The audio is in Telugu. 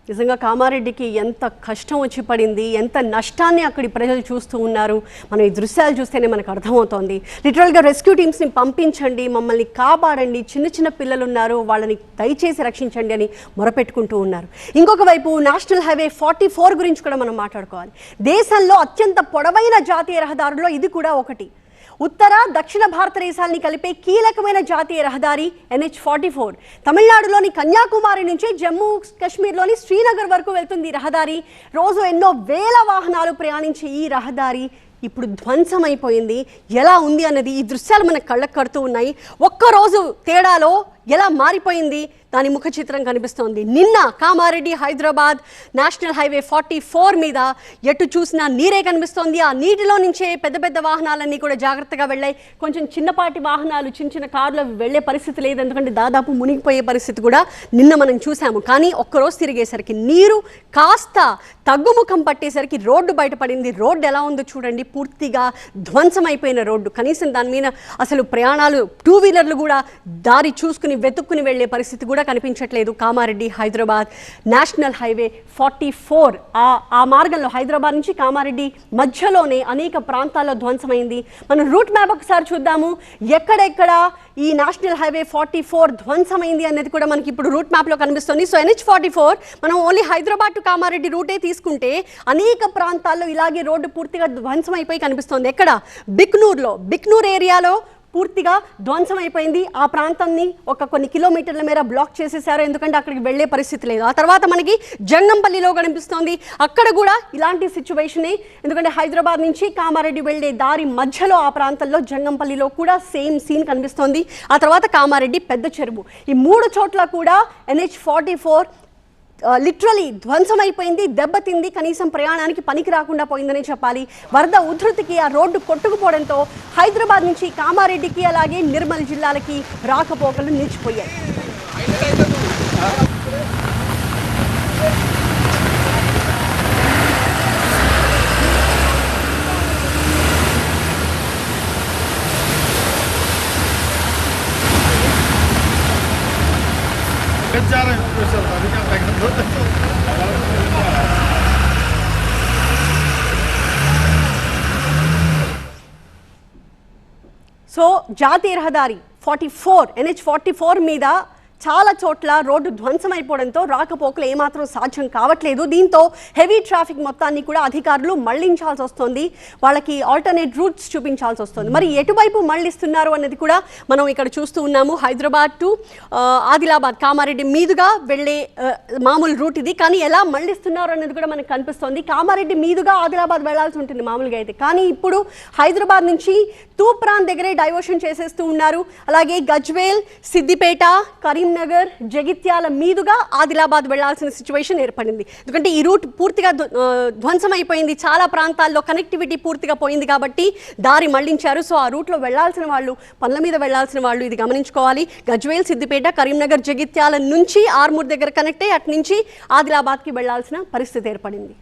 నిజంగా కామారెడ్డికి ఎంత కష్టం వచ్చి పడింది, ఎంత నష్టాన్ని అక్కడి ప్రజలు చూస్తూ ఉన్నారు. మనం ఈ దృశ్యాలు చూస్తేనే మనకు అర్థమవుతోంది. లిటరల్గా రెస్క్యూ టీమ్స్ని పంపించండి, మమ్మల్ని కాపాడండి, చిన్న చిన్న పిల్లలు ఉన్నారు, వాళ్ళని దయచేసి రక్షించండి అని మొరపెట్టుకుంటూ ఉన్నారు. ఇంకొక వైపు నేషనల్ హైవే 44 గురించి కూడా మనం మాట్లాడుకోవాలి. దేశంలో అత్యంత పొడవైన జాతీయ రహదారుల్లో ఇది కూడా ఒకటి. ఉత్తర దక్షిణ భారతదేశాలని కలిపే కీలకమైన జాతీయ రహదారి NH44. తమిళనాడులోని కన్యాకుమారి నుంచి జమ్మూ కాశ్మీర్లోని శ్రీనగర్ వరకు వెళ్తుంది ఈ రహదారి. రోజు ఎన్నో వేల వాహనాలు ప్రయాణించే ఈ రహదారి ఇప్పుడు ధ్వంసమైపోయింది. ఎలా ఉంది అన్నది ఈ దృశ్యాలు మనకు కళ్ళకు కడుతూ ఉన్నాయి. ఒక్కరోజు తేడాలో ఎలా మారిపోయింది దాని ముఖ చిత్రం కనిపిస్తోంది. నిన్న కామారెడ్డి హైదరాబాద్ నేషనల్ హైవే 44 మీద ఎటు చూసినా నీరే కనిపిస్తోంది. ఆ నీటిలో నుంచే పెద్ద పెద్ద వాహనాలన్నీ కూడా జాగ్రత్తగా వెళ్ళాయి. కొంచెం చిన్నపాటి వాహనాలు, చిన్న చిన్న కార్లు వెళ్ళే పరిస్థితి లేదు, ఎందుకంటే దాదాపు మునిగిపోయే పరిస్థితి కూడా నిన్న మనం చూసాము. కానీ ఒక్కరోజు తిరిగేసరికి నీరు కాస్త తగ్గుముఖం పట్టేసరికి రోడ్డు బయటపడింది. రోడ్డు ఎలా ఉందో చూడండి, పూర్తిగా ధ్వంసమైపోయిన రోడ్డు. కనీసం దాని మీద అసలు ప్రయాణాలు, 2 వీలర్లు కూడా దారి చూసుకుని వెతుక్కుని వెళ్లే పరిస్థితి కూడా కనిపించట్లేదు. కామారెడ్డి హైదరాబాద్ నేషనల్ హైవే 44 ఆ మార్గంలో హైదరాబాద్ నుంచి కామారెడ్డి మధ్యలోనే అనేక ప్రాంతాల్లో ధ్వంసమైంది. మనం రూట్ మ్యాప్ ఒకసారి చూద్దాము. ఎక్కడెక్కడ ఈ నేషనల్ హైవే 44 ధ్వంసమైంది అనేది కూడా మనకి ఇప్పుడు రూట్ మ్యాప్లో కనిపిస్తుంది. సో NH44 మనం ఓన్లీ హైదరాబాద్ టు కామారెడ్డి రూటే తీసుకుంటే అనేక ప్రాంతాల్లో ఇలాగే రోడ్డు పూర్తిగా ధ్వంసమైపోయి కనిపిస్తుంది. ఎక్కడ? బిక్నూర్ ఏరియాలో పూర్తిగా ధ్వంసం అయిపోయింది. ఆ ప్రాంతాన్ని కొన్ని కిలోమీటర్ల మేర బ్లాక్ చేసేసారు, ఎందుకంటే అక్కడికి వెళ్లే పరిస్థితి లేదు. ఆ తర్వాత మనకి జంగంపల్లిలో కనిపిస్తోంది, అక్కడ కూడా ఇలాంటి సిచ్యువేషనే. ఎందుకంటే హైదరాబాద్ నుంచి కామారెడ్డి వెళ్లే దారి మధ్యలో ఆ ప్రాంతంలో జంగంపల్లిలో కూడా సేమ్ సీన్ కనిపిస్తోంది. ఆ తర్వాత కామారెడ్డి, పెద్ద చెరువు, ఈ 3 చోట్ల కూడా NH44 లిటరలీ ధ్వంసమైపోయింది, దెబ్బతింది. కనీసం ప్రయాణానికి పనికి రాకుండా పోయిందనే చెప్పాలి. వరద ఉధృతికి ఆ రోడ్డు కొట్టుకుపోవడంతో హైదరాబాద్ నుంచి కామారెడ్డికి అలాగే నిర్మల్ జిల్లాలకి రాకపోకలు నిలిచిపోయాయి. సో జాతీయ రహదారి 44 NH44 మీద చాలా చోట్ల రోడ్డు ధ్వంసమైపోవడంతో రాకపోకలు ఏమాత్రం సాధ్యం కావట్లేదు. దీంతో హెవీ ట్రాఫిక్ మొత్తాన్ని కూడా అధికారులు మళ్లించాల్సి వస్తుంది, వాళ్ళకి ఆల్టర్నేట్ రూట్స్ చూపించాల్సి వస్తుంది. మరి ఎటువైపు మళ్లిస్తున్నారు అన్నది కూడా మనం ఇక్కడ చూస్తూ ఉన్నాము. హైదరాబాద్ టు ఆదిలాబాద్ కామారెడ్డి మీదుగా వెళ్ళే మామూలు రూట్ ఇది, కానీ ఎలా మళ్లిస్తున్నారు అన్నది కూడా మనకు కనిపిస్తోంది. కామారెడ్డి మీదుగా ఆదిలాబాద్ వెళ్లాల్సి ఉంటుంది మామూలుగా అయితే, కానీ ఇప్పుడు హైదరాబాద్ నుంచి తూప్రాన్ దగ్గరే డైవర్షన్ చేసేస్తూ ఉన్నారు. అలాగే గజ్వేల్, సిద్దిపేట, కరీంనగర్, జగిత్యాల మీదుగా ఆదిలాబాద్ వెళ్లాల్సిన సిచ్యువేషన్ ఏర్పడింది. ఎందుకంటే ఈ రూట్ పూర్తిగా ధ్వంసమైపోయింది, చాలా ప్రాంతాల్లో కనెక్టివిటీ పూర్తిగా పోయింది కాబట్టి దారి మళ్లించారు. సో ఆ రూట్లో వెళ్లాల్సిన వాళ్ళు, పనుల మీద వెళ్లాల్సిన వాళ్ళు ఇది గమనించుకోవాలి. గజ్వేల్, సిద్దిపేట, కరీంనగర్, జగిత్యాల నుంచి ఆర్మూర్ దగ్గర కనెక్ట్ అయ్యి అటు నుంచి ఆదిలాబాద్కి వెళ్లాల్సిన పరిస్థితి ఏర్పడింది.